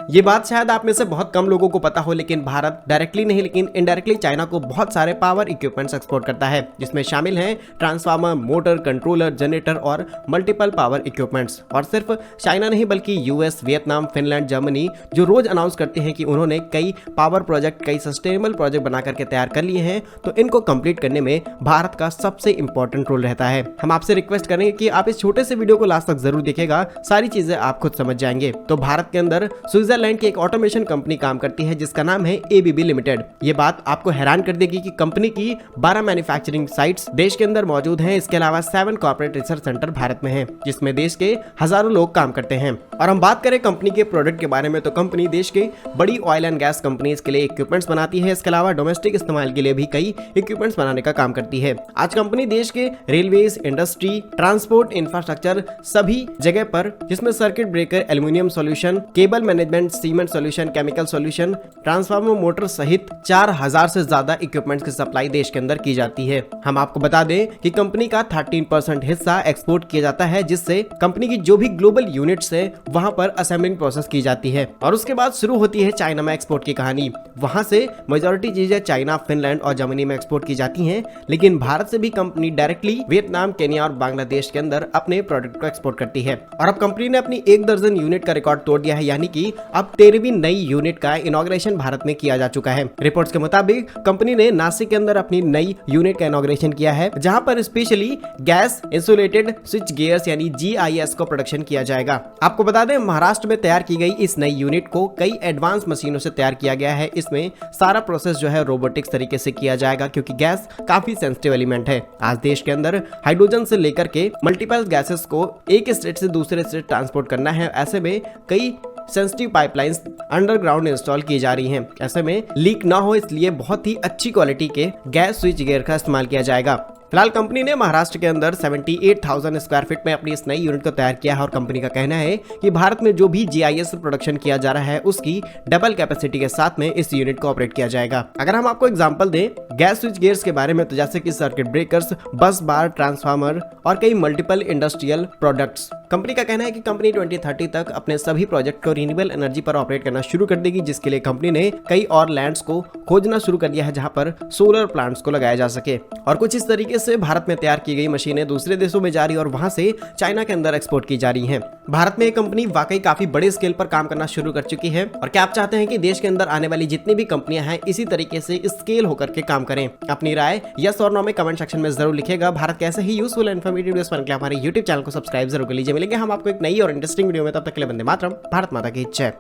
ये बात शायद आप में से बहुत कम लोगों को पता हो, लेकिन भारत डायरेक्टली नहीं लेकिन इनडायरेक्टली चाइना को बहुत सारे पावर इक्विपमेंट्स एक्सपोर्ट करता है, जिसमें शामिल हैं ट्रांसफार्मर, मोटर, कंट्रोलर, जनरेटर और मल्टीपल पावर इक्विपमेंट्स। और सिर्फ चाइना नहीं बल्कि यूएस, वियतनाम, फिनलैंड, जर्मनी जो रोज अनाउंस करते हैं कि उन्होंने कई पावर प्रोजेक्ट, कई सस्टेनेबल प्रोजेक्ट बना करके तैयार कर लिए हैं, तो इनको कंप्लीट करने में भारत का सबसे इंपॉर्टेंट रोल रहता है। हम आपसे रिक्वेस्ट करेंगे कि आप इस छोटे से वीडियो को लास्ट तक जरूर देखिएगा, सारी चीजें आप खुद समझ जाएंगे। तो भारत के अंदर स्विट्जरलैंड की एक ऑटोमेशन कंपनी काम करती है जिसका नाम है एबीबी लिमिटेड। ये बात आपको हैरान कर देगी कि कंपनी की 12 मैन्युफैक्चरिंग साइट्स देश के अंदर मौजूद हैं। इसके अलावा 7 कॉर्पोरेट रिसर्च सेंटर भारत में हैं, जिसमें देश के हजारों लोग काम करते हैं। और हम बात करें कंपनी के प्रोडक्ट के बारे में, तो कंपनी देश के बड़ी ऑयल एंड गैस कंपनीज के लिए इक्विपमेंट्स बनाती है। इसके अलावा डोमेस्टिक इस्तेमाल के लिए भी कई इक्विपमेंट्स बनाने का काम करती है। आज कंपनी देश के रेलवेज, इंडस्ट्री, ट्रांसपोर्ट, इंफ्रास्ट्रक्चर सभी जगह पर, जिसमें circuit breaker, aluminium solution, cable management, cement solution, chemical solution, transformer, motor सहित 4000 से ज्यादा इक्विपमेंट्स की सप्लाई देश के अंदर की जाती है। हम आपको बता दें कि कंपनी का 13% हिस्सा एक्सपोर्ट किया जाता है, जिससे कंपनी की जो भी ग्लोबल यूनिट्स है वहां पर असेंबलिंग प्रोसेस की जाती है। और उसके बाद शुरू होती है चाइना में एक्सपोर्ट की कहानी। वहां से मेजॉरिटी चीजें चाइना, फिनलैंड और जर्मनी में एक्सपोर्ट की जाती हैं, लेकिन भारत से भी कंपनी डायरेक्टली वियतनाम, केन्या और बांग्लादेश के अंदर अपने प्रोडक्ट को एक्सपोर्ट करती है। और अब कंपनी ने अपनी 1 दर्जन यूनिट का रिकॉर्ड तोड़ दिया है, यानी कि अब 13वीं नई यूनिट का इनॉग्रेशन भारत में किया जा चुका है। रिपोर्ट्स के मुताबिक कंपनी ने नासिक के अंदर अपनी नई यूनिट का इनॉग्रेशन किया है, जहां पर specially gas insulated switch gears यानी GIS को प्रोडक्शन किया जाएगा। आपको बता दें, महाराष्ट्र में तैयार की गई इस नई यूनिट को कई एडवांस मशीनों से तैयार किया गया है। इसमें सारा प्रोसेस जो है रोबोटिक्स तरीके से किया जाएगा, क्योंकि गैस काफी सेंसिटिव एलिमेंट है। आज देश के अंदर हाइड्रोजन से लेकर के मल्टीपल गैसेस को एक स्टेट से दूसरे स्टेट ट्रांसपोर्ट करना है। ऐसे में कई सेंसिटिव पाइपलाइंस अंडरग्राउंड इंस्टॉल की जा रही हैं। ऐसे में लीक ना हो, इसलिए बहुत ही अच्छी क्वालिटी के गैस स्विच गियर का इस्तेमाल किया जाएगा। फिलहाल कंपनी ने महाराष्ट्र के अंदर 78,000 स्क्वायर फीट में अपनी इस नई यूनिट को तैयार किया है। और कंपनी का कहना है कि भारत में जो भी GIS प्रोडक्शन किया जा रहा है उसकी डबल कैपेसिटी के साथ में इस यूनिट को ऑपरेट किया जाएगा। अगर हम आपको एग्जांपल दें गैस स्विच गियर्स के बारे में, तो जैसे कि सर्किट ब्रेकर्स, बस बार, ट्रांसफार्मर और कई मल्टीपल इंडस्ट्रियल प्रोडक्ट्स। कंपनी का कहना है कि कंपनी 2030 तक अपने सभी प्रोजेक्ट को रिन्यूएबल एनर्जी पर ऑपरेट करना शुरू कर देगी, जिसके लिए कंपनी ने कई और लैंड्स को खोजना शुरू कर दिया है जहां पर सोलर प्लांट्स को लगाया जा सके। और कुछ इस तरीके से भारत में तैयार की गई मशीनें दूसरे देशों में जा रही और वहां से चाइना के अंदर एक्सपोर्ट की जा रही हैं। भारत में ये कंपनी वाकई काफी बड़े स्केल पर काम करना शुरू कर चुकी है। और क्या आप चाहते हैं कि देश के अंदर आने वाली जितनी भी कंपनियां हैं इसी तरीके से स्केल होकर के काम करें? अपनी राय यस और नो में कमेंट सेक्शन में जरूर लिखेगा। भारत के ऐसे ही यूजफुल इन्फॉर्मेटिव वीडियोस पाने के लिए हमारे YouTube चैनल को सब्सक्राइब जरूर कर लीजिए। मिलेंगे हम आपको एक नई और इंटरेस्टिंग वीडियो में, तब तक के लिए वंदे मातरम। भारत माता की जय।